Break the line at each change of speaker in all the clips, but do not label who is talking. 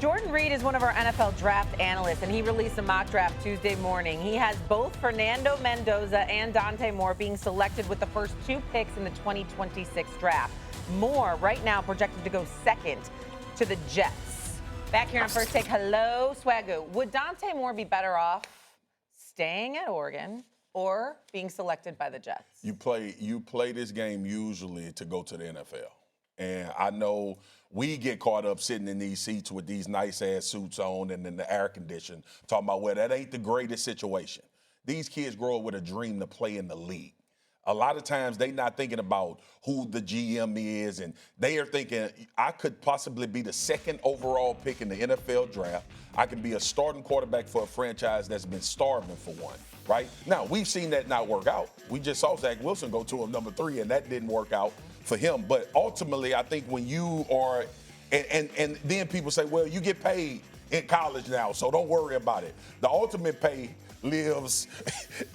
Jordan Reed is one of our NFL draft analysts, and he released a mock draft Tuesday morning. He has both Fernando Mendoza and Dante Moore being selected with the first 2 picks in the 2026 draft. Moore, right now, projected to go second to the Jets. Back here on First Take, hello, Swagu. Would Dante Moore be better off staying at Oregon or being selected by the Jets?
You play this game usually to go to the NFL. And I know we get caught up sitting in these seats with these nice-ass suits on and in the air condition, talking about, well, that ain't the greatest situation. These kids grow up with a dream to play in the league. A lot of times they not thinking about who the GM is, and they are thinking, I could possibly be the 2nd overall pick in the NFL draft. I could be a starting quarterback for a franchise that's been starving for one, right? Now, we've seen that not work out. We just saw Zach Wilson go to him number 3, and that didn't work out for him. But ultimately, I think when you are, and then people say, well, you get paid in college now, so don't worry about it. The ultimate pay lives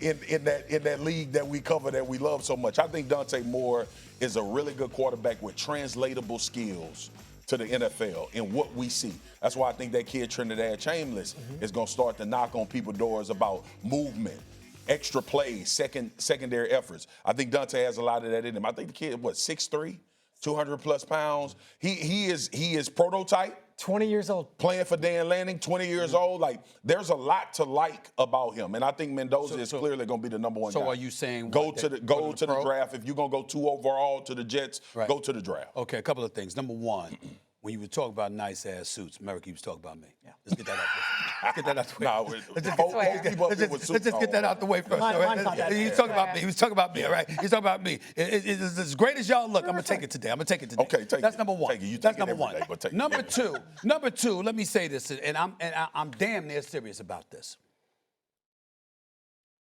in that league that we cover, that we love so much. I think Dante Moore is a really good quarterback with translatable skills to the NFL in what we see. That's why I think that kid Trinidad Chambliss is going to start to knock on people's doors about movement, extra plays, secondary efforts. I think Dante has a lot of that in him. I think the kid, 6'3", 200+ pounds. He is prototype.
20 years old.
Playing for Dan Lanning, 20 years old. Like, there's a lot to like about him. And I think Mendoza is clearly going to be the number 1 guy.
So are you saying
go to the draft? If you're going to go 2 overall to the Jets, go to the draft.
Okay, a couple of things. Number one, when you were talking about nice-ass suits, America, you was talking about me. Yeah. Let's get that out the way. Let's get that out the way. Let's just get that out the way first. He was talking about me. He was talking about me, all right? He's talking about me. It's as great as y'all look. I'm going to take it today. Okay, take it. That's number one. That's number one. Number two, let me say this, and I'm damn near serious about this.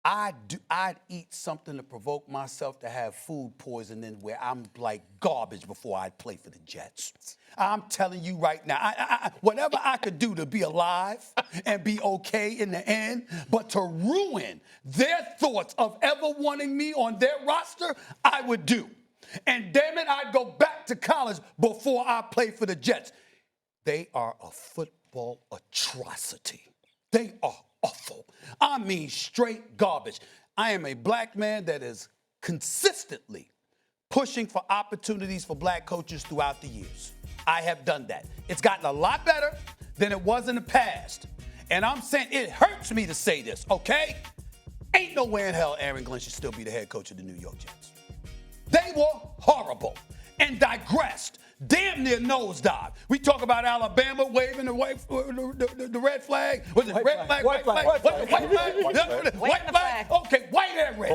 I'd eat something to provoke myself to have food poisoning where I'm like garbage before I'd play for the Jets. I'm telling you right now, whatever I could do to be alive and be okay in the end, but to ruin their thoughts of ever wanting me on their roster, I would do. And damn it, I'd go back to college before I play for the Jets. They are a football atrocity. They are awful. I mean, straight garbage. I am a black man that is consistently pushing for opportunities for black coaches throughout the years. I have done that. It's gotten a lot better than it was in the past. And I'm saying it hurts me to say this, okay? Ain't no way in hell Aaron Glenn should still be the head coach of the New York Jets. They were horrible and digressed. Damn near nosedive. We talk about Alabama waving the red flag. Was it red flag? White flag? White flag? White flag? Okay, white and red.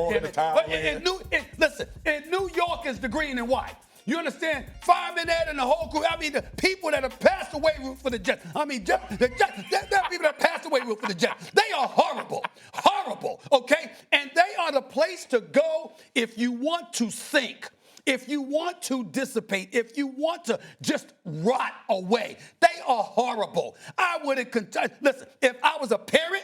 Listen, in New York is the green and white. You understand? Fireman Ed and the whole crew. I mean, the people that have passed away root for the Jets. I mean, there are people that passed away root for the Jets. They are horrible. Horrible, okay? And they are the place to go if you want to sink. If you want to dissipate, if you want to just rot away, they are horrible. I wouldn't listen, if I was a parent,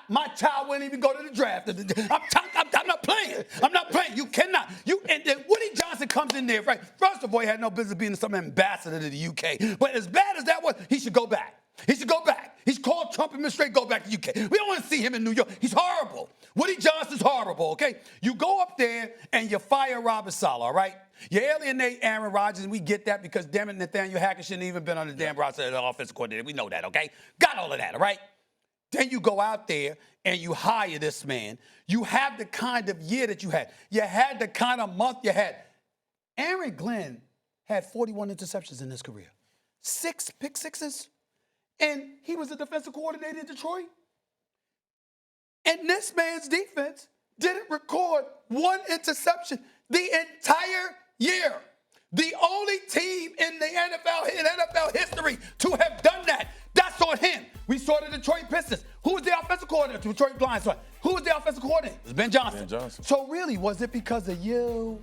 my child wouldn't even go to the draft. I'm not playing. I'm not playing. You cannot. And then Woody Johnson comes in there, right? First of all, he had no business being some ambassador to the UK. But as bad as that was, he should go back. He should go back. He's called Trump administration, go back to UK. We don't want to see him in New York. He's horrible. Woody Johnson's horrible, okay? You go up there and you fire Robert Saleh, all right? You alienate Aaron Rodgers, and we get that because, damn it, Nathaniel Hackett shouldn't even been on the damn roster as the offensive coordinator. We know that, okay? Got all of that, all right? Then you go out there and you hire this man. You have the kind of year that you had. You had the kind of month you had. Aaron Glenn had 41 interceptions in his career. 6 pick sixes. And he was a defensive coordinator in Detroit. And this man's defense didn't record 1 interception the entire year. The only team in the NFL history to have done that. That's on him. We saw the Detroit Pistons. Who was the offensive coordinator? Detroit Lions. Who was the offensive coordinator? It was Ben Johnson. So really, was it because of you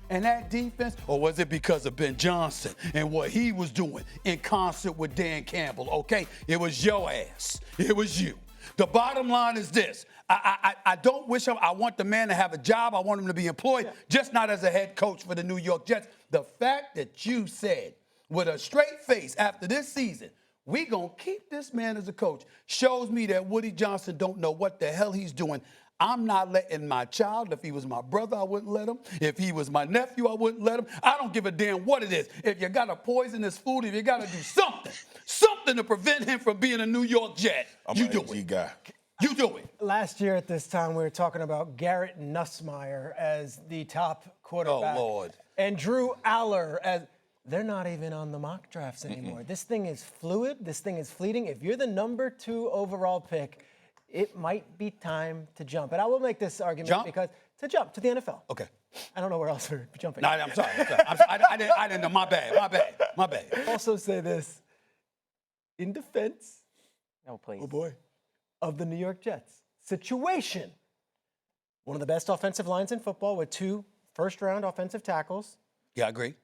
and that defense, or was it because of Ben Johnson and what he was doing in concert with Dan Campbell? Okay, it was your ass. It was you. The bottom line is this. I don't wish him. I want the man to have a job. I want him to be employed, just not as a head coach for the New York Jets. The fact that you said with a straight face after this season, we going to keep this man as a coach. Shows me that Woody Johnson don't know what the hell he's doing. I'm not letting my child, if he was my brother, I wouldn't let him. If he was my nephew, I wouldn't let him. I don't give a damn what it is. If you got to poison his food, if you got to do something to prevent him from being a New York Jet, you do it.
Guy.
You do it.
Last year at this time, we were talking about Garrett Nussmeier as the top quarterback.
Oh, Lord.
And Drew Aller as they're not even on the mock drafts anymore. This thing is fluid. This thing is fleeting. If you're the number 2 overall pick, it might be time to jump. And I will make this argument because to jump to the NFL.
Okay.
I don't know where else we're jumping.
No, I'm sorry. I didn't know. My bad.
Also say this in defense.
No, please.
Oh, boy. Of the New York Jets situation. One of the best offensive lines in football with 2 first-round offensive tackles.
Yeah, I agree.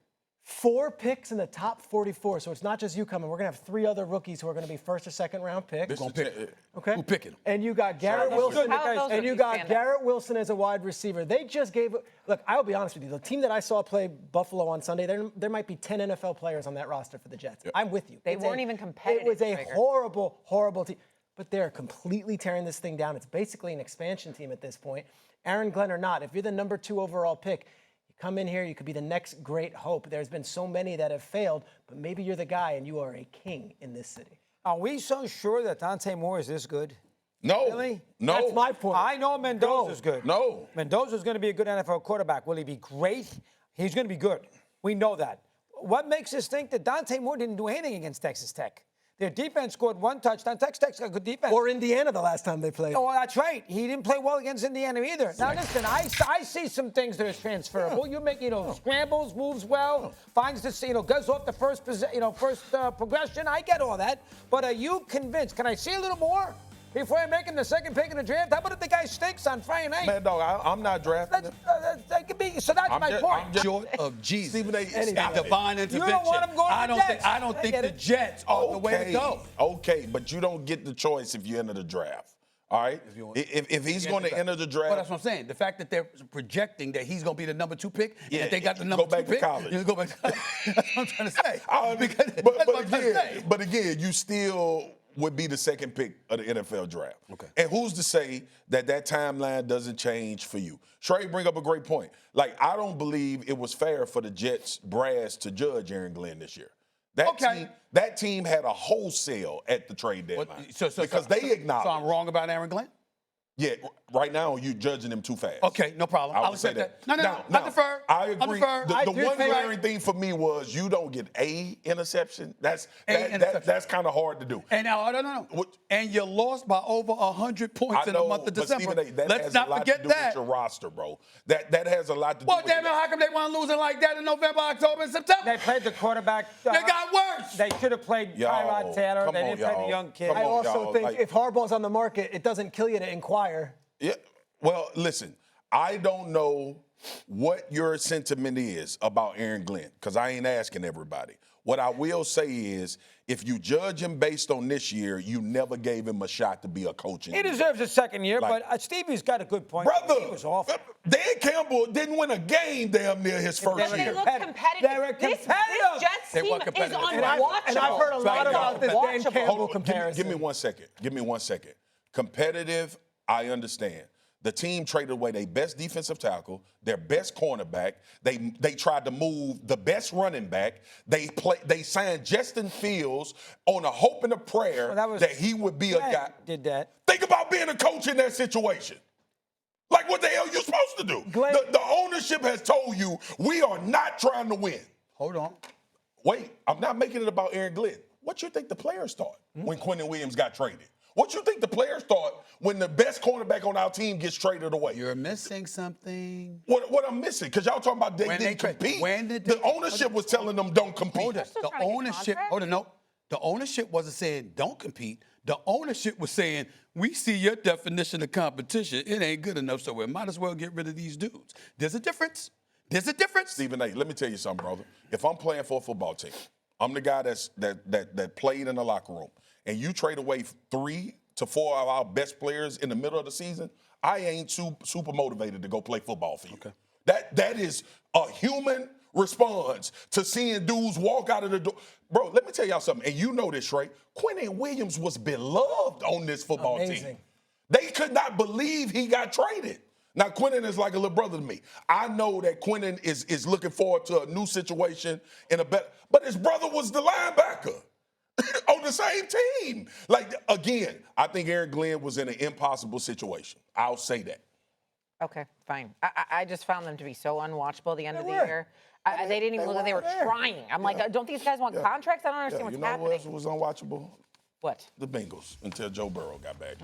4 picks in the top 44. So it's not just you coming. We're going to have 3 other rookies who are going to be first or second round picks.
We're going to pick.
Okay.
Who picking?
And you got Garrett Wilson. And you got Garrett Wilson as a wide receiver. They just gave. Look, I'll be honest with you. The team that I saw play Buffalo on Sunday, there might be 10 NFL players on that roster for the Jets. Yep. I'm with you.
They weren't even competitive.
It was a horrible, horrible team. But they're completely tearing this thing down. It's basically an expansion team at this point. Aaron Glenn or not, if you're the number 2 overall pick, you come in here, you could be the next great hope. There's been so many that have failed, but maybe you're the guy and you are a king in this city.
Are we so sure that Dante Moore is this good?
No.
Really?
No.
That's my point.
I know Mendoza's good.
No.
Mendoza's going to be a good NFL quarterback. Will he be great? He's going to be good. We know that. What makes us think that Dante Moore didn't do anything against Texas Tech? Their defense scored 1 touchdown. Texas Tech's got good defense.
Or Indiana the last time they played.
Oh, that's right. He didn't play well against Indiana either. Now, listen, I see some things that are transferable. You're making, scrambles, moves well, finds the, goes off the first progression. I get all that. But are you convinced? Can I see a little more before I make him the second pick in the draft? How about if the guy stinks on Friday night?
Man, dog, I'm not drafting him.
That could be. So that's my point.
I'm just
Short of Jesus
Stephen A.
and divine intervention.
You don't want him going to the Jets.
I don't think the Jets are the way to go.
Okay, but you don't get the choice if you enter the draft. All right? If he's going to enter the draft.
Well, that's what I'm saying. The fact that they're projecting that he's going to be the number 2 pick, and that they got the
go
number 2
back to
pick.
college.
You go back to college. That's what I'm trying to say.
But again, you still would be the second pick of the NFL draft.
Okay.
And who's to say that timeline doesn't change for you? Trey bring up a great point. Like, I don't believe it was fair for the Jets brass to judge Aaron Glenn this year. That team had a wholesale at the trade deadline because they acknowledged.
So I'm wrong about Aaron Glenn?
Yeah, right now you're judging him too fast.
Okay, no problem.
I'll say that.
No, I defer.
I agree. The one
defer.
glaring thing for me was you don't get a interception. That's kind of hard to do.
And no. And you lost by over 100 points in the month of December.
Stephen,
Let's not forget that.
With your roster, bro. That has a lot to do
Well,
with
damn it, how come they weren't losing like that in November, October, and September?
They played the quarterback.
They got worse.
They should have played Tyrod Taylor. They didn't play the young kid.
I also think if Harbaugh's on the market, it doesn't kill you to inquire.
Yeah. Well, listen, I don't know what your sentiment is about Aaron Glenn because I ain't asking everybody. What I will say is if you judge him based on this year, you never gave him a shot to be a coach.
He deserves a second year, but Stevie's got a good point.
Brother,
he was awful.
Dan Campbell didn't win a game damn near his first
They
year.
look competitive.
They're
This Jets team is unwatchable.
And I've heard a lot about this Dan Campbell comparison.
Give me 1 second. Give me 1 second. Competitive, I understand. The team traded away their best defensive tackle, their best cornerback. They tried to move the best running back. They signed Justin Fields on a hope and a prayer that he would be a guy.
Did that.
Think about being a coach in that situation. Like, what the hell you supposed to do? The ownership has told you we are not trying to win.
Hold on.
Wait, I'm not making it about Aaron Glenn. What you think the players thought when Quentin Williams got traded? What you think the players thought when the best cornerback on our team gets traded away?
You're missing something.
What I'm missing? Because y'all talking about they didn't compete. The ownership was telling them don't compete.
The ownership wasn't saying don't compete. The ownership was saying we see your definition of competition. It ain't good enough, so we might as well get rid of these dudes. There's a difference. There's a difference.
Stephen A., let me tell you something, brother. If I'm playing for a football team, I'm the guy that played in the locker room, and you trade away 3 to 4 of our best players in the middle of the season, I ain't super motivated to go play football for you. Okay. That is a human responds to seeing dudes walk out of the door. Bro, let me tell y'all something, and you know this, right? Quentin Williams was beloved on this football
Amazing.
team. They could not believe he got traded. Now, Quentin is like a little brother to me. I know that Quentin is looking forward to a new situation in a better, but his brother was the linebacker on the same team. Like, again, I think Aaron Glenn was in an impossible situation. I'll say that.
Okay, fine. I just found them to be so unwatchable the end of the
were.
year. They didn't even look like they were trying. I'm like, don't these guys want contracts? I don't understand what's
you know
happening.
what else was unwatchable?
What?
The Bengals until Joe Burrow got back.